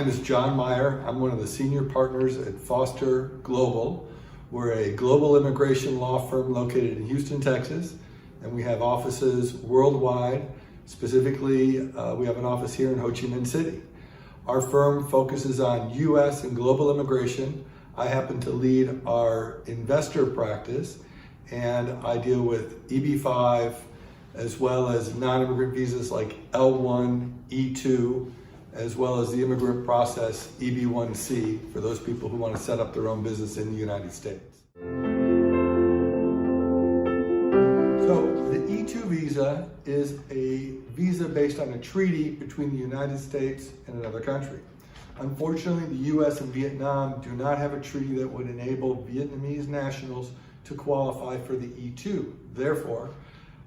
name is John Meyer. I'm one of the senior partners at Foster Global. We're a global immigration law firm located in Houston, Texas, and we have offices worldwide. Specifically, we have an office here in Ho Chi Minh City. Our firm focuses on U.S. and global immigration. I happen to lead our investor practice, and I deal with EB-5 as well as non-immigrant visas like L1, E2, as well as the immigrant process, EB-1C, for those people who want to set up their own business in the United States. So the E2 visa is a visa based on a treaty between the United States and another country. Unfortunately, the US and Vietnam do not have a treaty that would enable Vietnamese nationals to qualify for the E2. Therefore,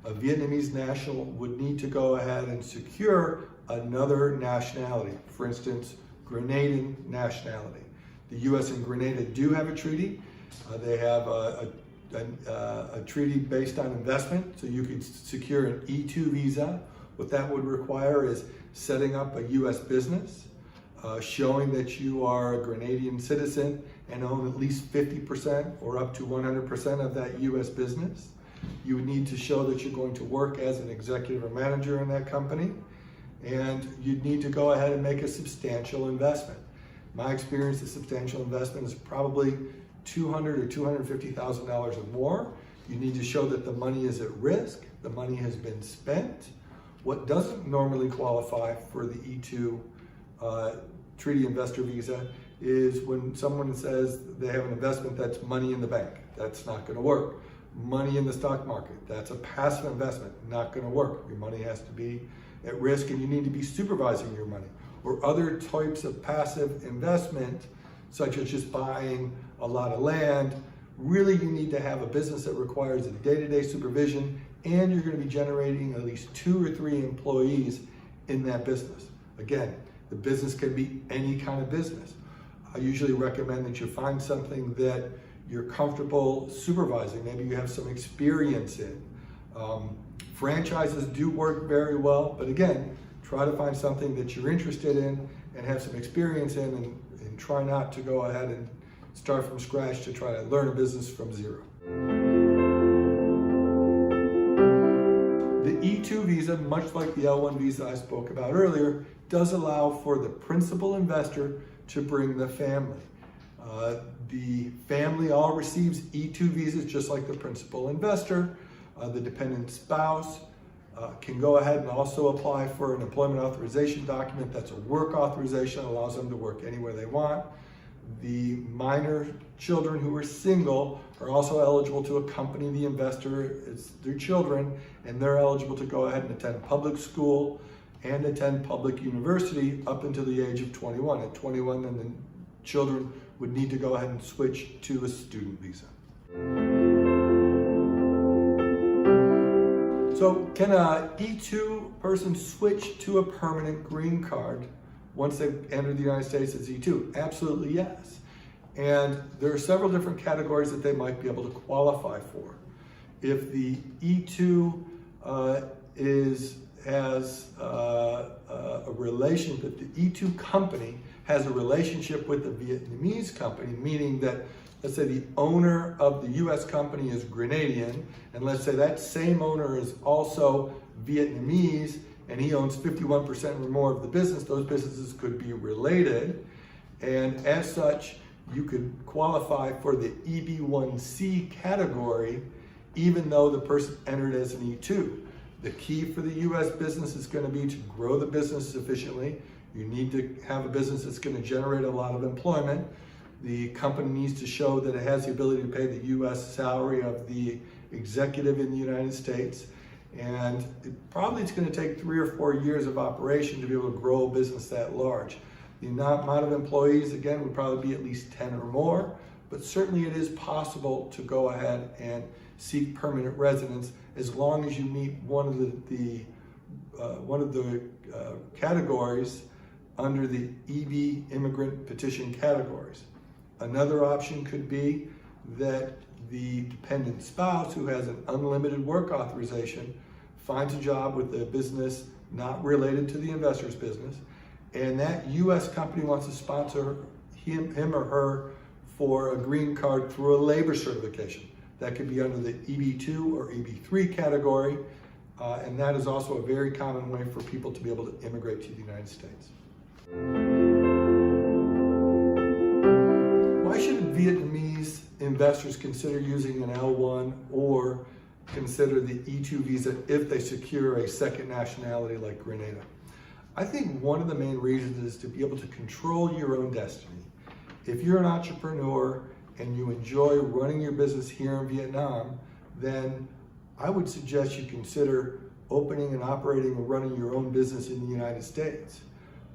a Vietnamese national would need to go ahead and secure another nationality, for instance, Grenadian nationality. The US and Grenada do have a treaty. They have a treaty based on investment, so you could secure an E2 visa. What that would require is setting up a US business, showing that you are a Grenadian citizen and own at least 50% or up to 100% of that US business. You would need to show that you're going to work as an executive or manager in that company, and you'd need to go ahead and make a substantial investment. My experience, a substantial investment is probably $200,000 or $250,000 or more. You need to show that the money is at risk, the money has been spent. What doesn't normally qualify for the E2 treaty investor visa is when someone says they have an investment that's money in the bank. That's not going to work. Money in the stock market, that's a passive investment, not going to work. Your money has to be at risk and you need to be supervising your money. Or other types of passive investment, such as just buying a lot of land, really you need to have a business that requires a day-to-day supervision, and you're going to be generating at least 2 or 3 employees in that business. Again, the business can be any kind of business. I usually recommend that you find something that you're comfortable supervising, maybe you have some experience in. Franchises do work very well, but again, try to find something that you're interested in and have some experience in, and try not to go ahead and start from scratch to try to learn a business from zero. The E2 visa, much like the L1 visa I spoke about earlier, does allow for the principal investor to bring the family. The family all receives E2 visas just like the principal investor. The dependent spouse can go ahead and also apply for an employment authorization document. That's a work authorization, allows them to work anywhere they want. The minor children who are single are also eligible to accompany the investor as their children, and they're eligible to go ahead and attend public school and attend public university up until the age of 21. At 21, then the children would need to go ahead and switch to a student visa. So can a E2 person switch to a permanent green card once they've entered the United States as E2? Absolutely yes. And there are several different categories that they might be able to qualify for. If the E2 has a relation, that the E2 company has a relationship with the Vietnamese company, meaning that, let's say the owner of the US company is Grenadian, and let's say that same owner is also Vietnamese, and he owns 51% or more of the business, those businesses could be related, and as such, you could qualify for the EB-1C category, even though the person entered as an E2. The key for the US business is going to be to grow the business sufficiently. You need to have a business that's going to generate a lot of employment. The company needs to show that it has the ability to pay the US salary of the executive in the United States. And it's going to take 3 or 4 years of operation to be able to grow a business that large. The amount of employees, again, would probably be at least 10 or more, but certainly it is possible to go ahead and seek permanent residence as long as you meet one of the categories under the EB immigrant petition categories. Another option could be that the dependent spouse who has an unlimited work authorization finds a job with a business not related to the investor's business, and that U.S. company wants to sponsor him or her for a green card through a labor certification. That could be under the EB2 or EB3 category, and that is also a very common way for people to be able to immigrate to the United States. Why should Vietnamese investors consider using an L1 or consider the E2 visa if they secure a second nationality like Grenada? I think one of the main reasons is to be able to control your own destiny. If you're an entrepreneur and you enjoy running your business here in Vietnam, then I would suggest you consider opening and operating and running your own business in the United States.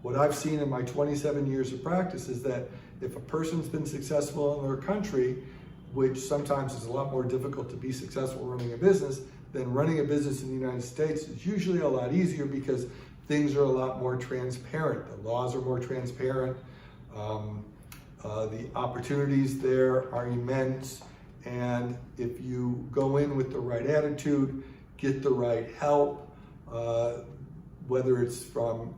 What I've seen in my 27 years of practice is that if a person's been successful in their country, which sometimes is a lot more difficult to be successful running a business, then running a business in the United States is usually a lot easier because things are a lot more transparent. The laws are more transparent. The opportunities there are immense. And if you go in with the right attitude, get the right help, whether it's from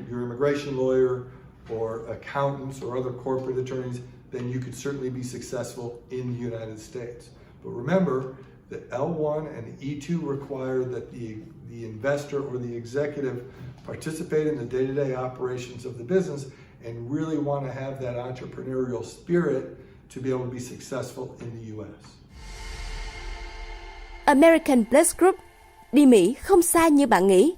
your immigration lawyer or accountants or other corporate attorneys, then you could certainly be successful in the United States. But remember, the L1 and the E2 require that the investor or the executive participate in the day-to-day operations of the business and really want to have that entrepreneurial spirit to be able to be successful in the US. American Plus Group, đi Mỹ không xa như bạn nghĩ.